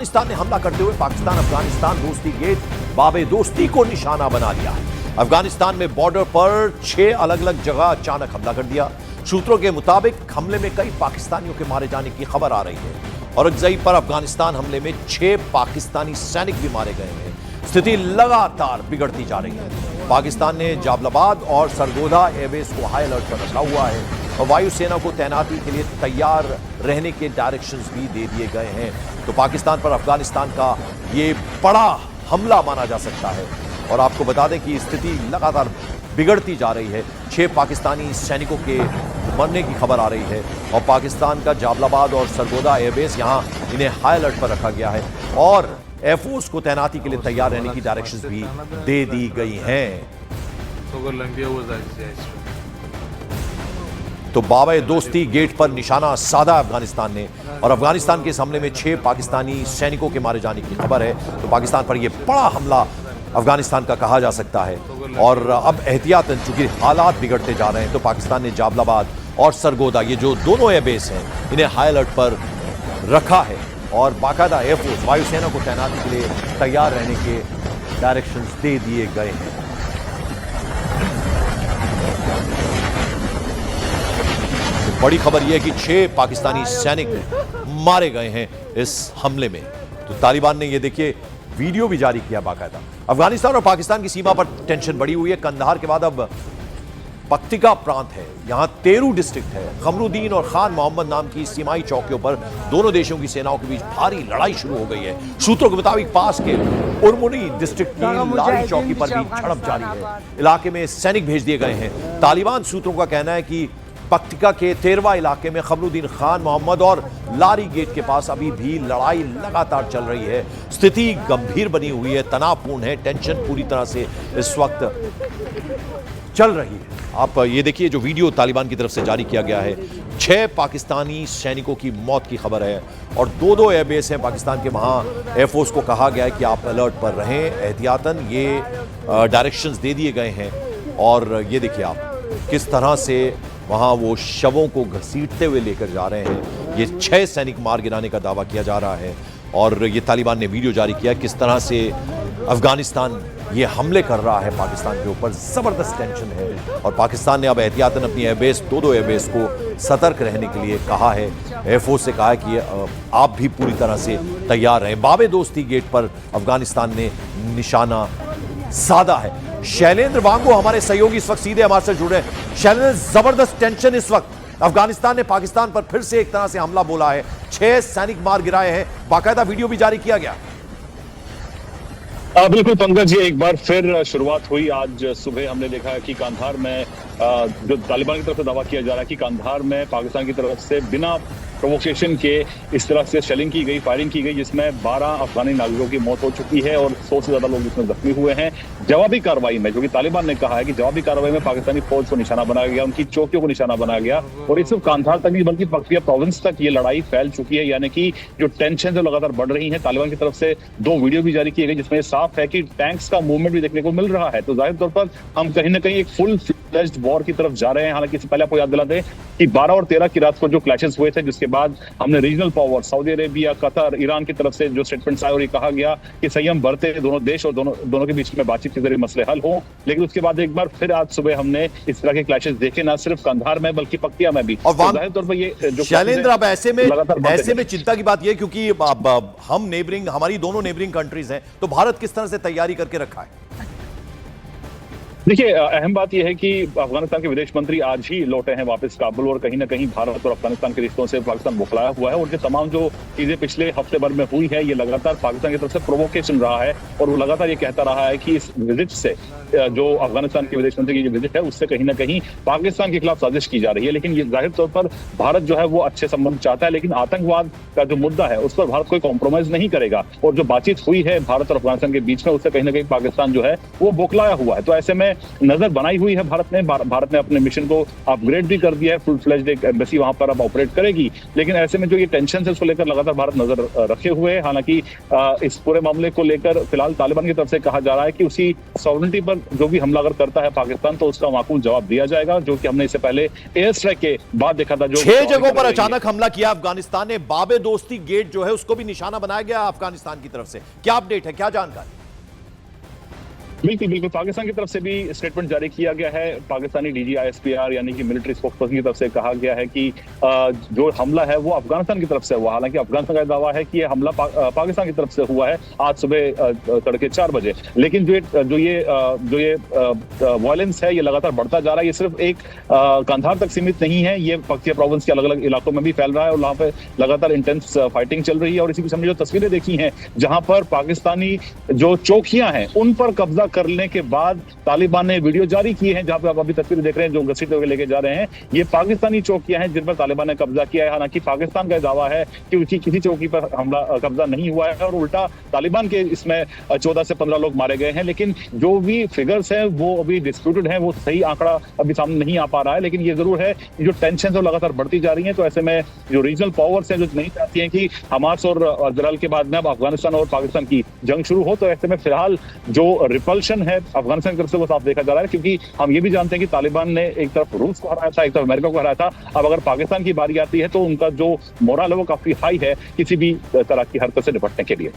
पाकिस्तान ने हमला करते हुए पाकिस्तान अफगानिस्तान दोस्ती गेट बाबे दोस्ती को निशाना बना लिया है। अफगानिस्तान में बॉर्डर पर 6 अलग अलग जगह अचानक हमला कर दिया। सूत्रों के मुताबिक हमले में कई पाकिस्तानियों के मारे जाने की खबर आ रही है और अगजई पर अफगानिस्तान हमले में 6 पाकिस्तानी सैनिक भी मारे गए हैं। स्थिति लगातार बिगड़ती जा रही है। पाकिस्तान ने जाबलाबाद और सरगोधा एयरबेस को हाई अलर्ट पर रखा हुआ है और वायुसेना को तैनाती के लिए तैयार रहने के डायरेक्शंस भी दे दिए गए हैं। तो पाकिस्तान पर अफगानिस्तान का ये बड़ा हमला माना जा सकता है और आपको बता दें कि स्थिति लगातार बिगड़ती जा रही है। 6 पाकिस्तानी सैनिकों के मरने की खबर आ रही है और पाकिस्तान का जाबलाबाद और सरगोधा एयरबेस यहां इन्हें हाई अलर्ट पर रखा गया है और एयरफोर्स को तैनाती के लिए तैयार रहने की डायरेक्शंस भी दे दी गई हैं। तो बाबे दोस्ती गेट पर निशाना साधा अफगानिस्तान ने और अफगानिस्तान के इस हमले में 6 पाकिस्तानी सैनिकों के मारे जाने की खबर है। तो पाकिस्तान पर यह बड़ा हमला अफगानिस्तान का कहा जा सकता है और अब एहतियातन चूंकि हालात बिगड़ते जा रहे हैं तो पाकिस्तान ने जाबलाबाद और सरगोधा ये जो दोनों एयरबेस हैं इन्हें हाई अलर्ट पर रखा है और बाकायदा एयरफोर्स वायुसेना को तैनाती के लिए तैयार रहने के डायरेक्शंस दे दिए गए हैं। तो बड़ी खबर यह है कि 6 पाकिस्तानी सैनिक मारे गए हैं इस हमले में। तो तालिबान ने ये देखिए वीडियो भी जारी किया बाकायदा। अफगानिस्तान और पाकिस्तान की सीमा पर टेंशन बढ़ी हुई है। कंधार के बाद अब पक्तिका प्रांत है, यहां तेरू डिस्ट्रिक्ट है। कमरुद्दीन और खान मोहम्मद नाम की सीमाई चौकियों पर दोनों देशों की सेनाओं के बीच भारी लड़ाई शुरू हो गई है। सूत्रों के मुताबिक पास के उर्मुनी डिस्ट्रिक्ट की लारी चौकी पर भी झड़प जारी है। इलाके में सैनिक भेज दिए गए हैं। तालिबान सूत्रों का कहना है कि पक्तिका के 13वां इलाके में कमरुद्दीन खान मोहम्मद और लारी गेट के पास अभी भी लड़ाई लगातार चल रही है। स्थिति गंभीर बनी हुई है, तनावपूर्ण है, टेंशन पूरी तरह से इस वक्त चल रही है। आप ये देखिए जो वीडियो तालिबान की तरफ से जारी किया गया है, 6 पाकिस्तानी सैनिकों की मौत की खबर है और 2 एयरबेस हैं पाकिस्तान के। वहाँ एयरफोर्स को कहा गया है कि आप अलर्ट पर रहें, एहतियातन ये डायरेक्शंस दे दिए गए हैं और ये देखिए आप किस तरह से वहाँ वो शवों को घसीटते हुए लेकर जा रहे हैं। ये 6 सैनिक मार गिराने का दावा किया जा रहा है और ये तालिबान ने वीडियो जारी किया किस तरह से अफगानिस्तान ये हमले कर रहा है पाकिस्तान के ऊपर। जबरदस्त टेंशन है और पाकिस्तान ने अब एहतियातन अपनी एयरबेस 2 एयरबेस को सतर्क रहने के लिए कहा है। एयरफोर्स से कहा है कि आप भी पूरी तरह से तैयार रहें। बाबे दोस्ती गेट पर अफगानिस्तान ने निशाना साधा है। शैलेंद्र वांगो हमारे सहयोगी इस वक्त सीधे हमारे से जुड़े हैं। शैलेंद्र, जबरदस्त टेंशन इस वक्त। अफगानिस्तान ने पाकिस्तान पर फिर से एक तरह से हमला बोला है, 6 सैनिक मार गिराए हैं, बाकायदा वीडियो भी जारी किया गया। बिल्कुल पंकज, ये एक बार फिर शुरुआत हुई। आज सुबह हमने देखा है कि कांधार में जो तालिबान की तरफ से दावा किया जा रहा है कि कांधार में पाकिस्तान की तरफ से बिना प्रोवोकेशन के इस तरह से शेलिंग की गई, फायरिंग की गई, जिसमें 12 अफगानी नागरिकों की मौत हो चुकी है और 100 से ज्यादा लोग इसमें जख्मी हुए हैं। जवाबी कार्रवाई में, जो कि तालिबान ने कहा है कि जवाबी कार्रवाई में पाकिस्तानी फौज को निशाना बनाया गया, उनकी चौकियों को निशाना बनाया गया और इस कांधार तक नहीं बल्कि पक्तिया प्रोविंस तक ये लड़ाई फैल चुकी है। यानी कि जो टेंशन जो लगातार बढ़ रही है, तालिबान की तरफ से 2 वीडियो भी जारी किए गए जिसमें साफ है कि टैंक्स का मूवमेंट भी देखने को मिल रहा है। तो जाहिर तौर पर हम कहीं ना कहीं एक फुल फ्लेज्ड वॉर की तरफ जा रहे हैं। हालांकि इससे पहले आपको याद दिला दें कि 12 और 13 की रात को जो क्लैशेस हुए थे, जिसके बाद हमने regional power Saudi Arabia, Qatar, Iran की तरफ से जो स्टेटमेंट्स आए और ये कहा गया कि संयम बरते, दोनों देश और दोनों के बीच में बातचीत के जरिए मसले हल हो। लेकिन उसके बाद एक बार फिर आज सुबह हमने इस तरह के क्लैशेस देखे, न सिर्फ कंधार में बल्कि पक्तिया में भी। और जाहिर तौर पर ये जो शैलेंद्र, अब ऐसे में चिंता की बात यह क्योंकि हम नेबरिंग, हमारी दोनों नेबरिंग कंट्रीज हैं, तो भारत किस तरह से तैयारी करके रखा है? देखिए, अहम बात यह है कि अफगानिस्तान के विदेश मंत्री आज ही लौटे हैं वापस काबुल और कहीं ना कहीं भारत और अफगानिस्तान के रिश्तों से पाकिस्तान बौखलाया हुआ है और ये तमाम जो चीजें पिछले हफ्ते भर में हुई है, ये लगातार पाकिस्तान की तरफ से प्रोवोकेशन रहा है और वो लगातार ये कहता रहा है कि इस विजिट से, जो अफगानिस्तान के विदेश मंत्री की जो विजिट है, उससे कहीं ना कहीं पाकिस्तान के खिलाफ साजिश की जा रही है। लेकिन ये जाहिर तौर पर भारत जो है वो अच्छे संबंध चाहता है, लेकिन आतंकवाद का जो मुद्दा है उस पर भारत कोई कॉम्प्रोमाइज नहीं करेगा और जो बातचीत हुई है भारत और अफगानिस्तान के बीच में, उससे कहीं ना कहीं पाकिस्तान जो है वो बौखलाया हुआ है। तो ऐसे में नजर बनाई हुई है भारत ने अपने मिशन को अपग्रेड भी कर दिया है, फुल फ्लेज्ड एक एम्बेसी वहां पर अब ऑपरेट करेगी। लेकिन ऐसे में जो ये टेंशन है उसको लेकर लगातार भारत नजर रखे हुए है। हालांकि इस पूरे मामले को लेकर फिलहाल तालिबान की तरफ से कहा जा रहा है कि उसी सॉवरेनिटी पर जो भी हमला अगर करता है पाकिस्तान तो उसका माकूल जवाब दिया जाएगा, जो कि हमने इससे पहले एयर स्ट्राइक के बाद देखा था। जो 6 जगहों पर अचानक हमला किया अफगानिस्तान ने। बाबे दोस्ती गेट जो है उसको भी निशाना बनाया गया अफगानिस्तान की तरफ से। क्या अपडेट है, क्या जानकारी? बिल्कुल पाकिस्तान की तरफ से भी स्टेटमेंट जारी किया गया है। पाकिस्तानी DGISPR यानी कि मिलिट्री स्पोक्सपर्सन की तरफ से कहा गया है कि जो हमला है वो अफगानिस्तान की तरफ से हुआ। हालांकि अफगानिस्तान का दावा है कि ये हमला पाकिस्तान की तरफ से हुआ है आज सुबह तड़के 4 बजे। लेकिन जो ये वायलेंस है ये लगातार बढ़ता जा रहा है। ये सिर्फ एक कांधार तक सीमित नहीं है, ये पक्तिया प्रोविंस के अलग अलग इलाकों में भी फैल रहा है और वहां पे लगातार इंटेंस फाइटिंग चल रही है। और इसी बीच हमने जो तस्वीरें देखी हैं जहां पर पाकिस्तानी जो चौकियां हैं उन पर कब्जा करने के बाद तालिबान ने वीडियो जारी किए हैं, जहां पे आप अभी तस्वीरें देख रहे हैं जो घसीटते हुए लेके जा रहे हैं। ये पाकिस्तानी चौकियां हैं जिन पर तालिबान ने कब्जा किया है। हालांकि पाकिस्तान का दावा है कि उसकी किसी चौकी पर हमला कब्जा नहीं हुआ है और उल्टा तालिबान के इसमें 14 से 15 लोग मारे गए हैं। लेकिन जो भी फिगर्स हैं वो अभी डिस्प्यूटेड है, वो सही आंकड़ा अभी सामने नहीं आ पा रहा है। लेकिन ये जरूर है जो टेंशन है लगातार बढ़ती जा रही है। तो ऐसे में जो रीजनल पावर्स हैं जो नहीं चाहती हैं कि हमास और इजराइल के बाद में अब अफगानिस्तान और पाकिस्तान की जंग शुरू हो, तो ऐसे में फिलहाल जो रिपल्शन है अफगानिस्तान की तरफ से वो साफ देखा जा रहा है। क्योंकि हम ये भी जानते हैं कि तालिबान ने एक तरफ रूस को हराया था, एक तरफ अमेरिका को हराया था। अब अगर पाकिस्तान की बारी आती है तो उनका जो मोरल है वो काफी हाई है किसी भी तरह की हरकत से निपटने के लिए।